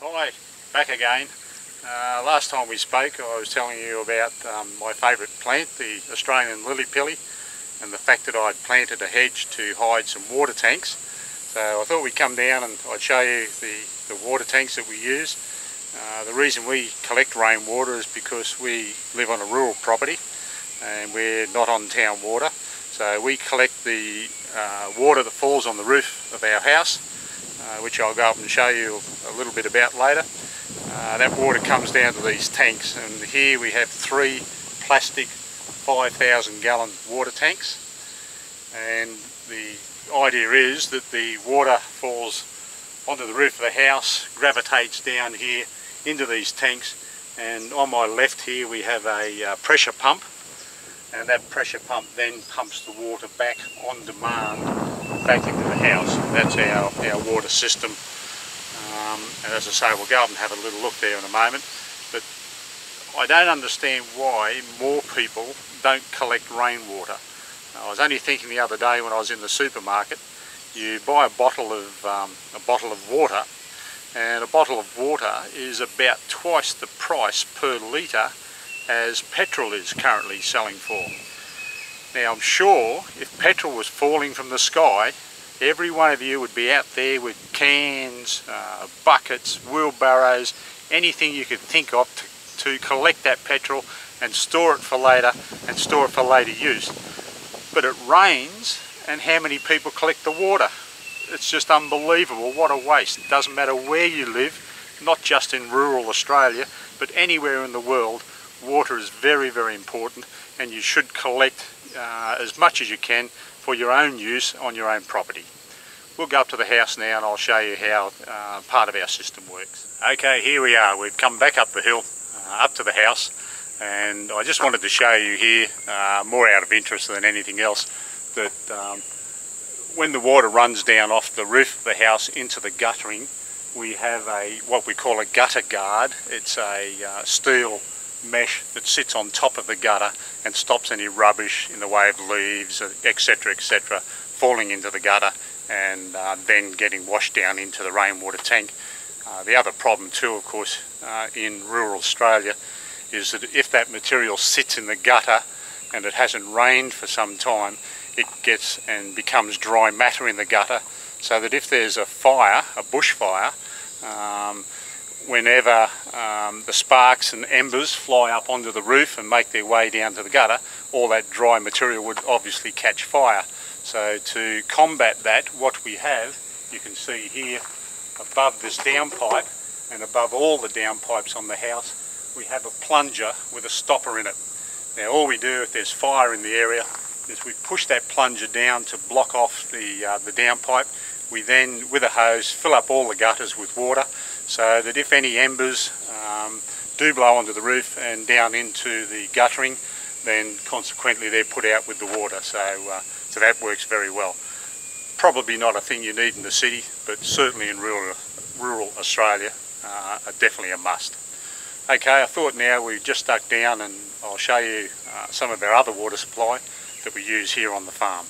Hi, back again. Last time we spoke I was telling you about my favourite plant, the Australian lily pilly, and the fact that I'd planted a hedge to hide some water tanks. So I thought we'd come down and I'd show you the water tanks that we use. The reason we collect rainwater is because we live on a rural property and we're not on town water. So we collect the water that falls on the roof of our house, which I'll go up and show you a little bit about later. That water comes down to these tanks, and here we have 3 plastic 5,000 gallon water tanks, and the idea is that the water falls onto the roof of the house, gravitates down here into these tanks, and on my left here we have a pressure pump, and that pressure pump then pumps the water back on demand back into the house. That's our water system. And as I say, we'll go up and have a little look there in a moment. But I don't understand why more people don't collect rainwater. I was only thinking the other day when I was in the supermarket, you buy a bottle of water, and a bottle of water is about twice the price per litre as petrol is currently selling for. Now I'm sure if petrol was falling from the sky, every one of you would be out there with cans, buckets, wheelbarrows, anything you could think of to collect that petrol and store it for later use. But it rains, and how many people collect the water? It's just unbelievable. What a waste. It doesn't matter where you live, not just in rural Australia, but anywhere in the world, water is very, very important, and you should collect as much as you can for your own use on your own property. We'll go up to the house now and I'll show you how part of our system works. Okay, here we are. We've come back up the hill, up to the house, and I just wanted to show you here, more out of interest than anything else, that when the water runs down off the roof of the house into the guttering, we have what we call a gutter guard. It's a steel mesh that sits on top of the gutter and stops any rubbish in the way of leaves, etc., falling into the gutter and then getting washed down into the rainwater tank. The other problem too, of course, in rural Australia is that if that material sits in the gutter and it hasn't rained for some time, it gets and becomes dry matter in the gutter, so that if there's a fire, a bushfire, whenever the sparks and embers fly up onto the roof and make their way down to the gutter, all that dry material would obviously catch fire. So to combat that, what we have, you can see here above this downpipe and above all the downpipes on the house, we have a plunger with a stopper in it. Now all we do if there's fire in the area is we push that plunger down to block off the downpipe. We then, with a hose, fill up all the gutters with water, so that if any embers do blow onto the roof and down into the guttering, then consequently they're put out with the water. So that works very well. Probably not a thing you need in the city, but certainly in rural Australia, definitely a must. Okay, I thought now we've just stuck down and I'll show you some of our other water supply that we use here on the farm.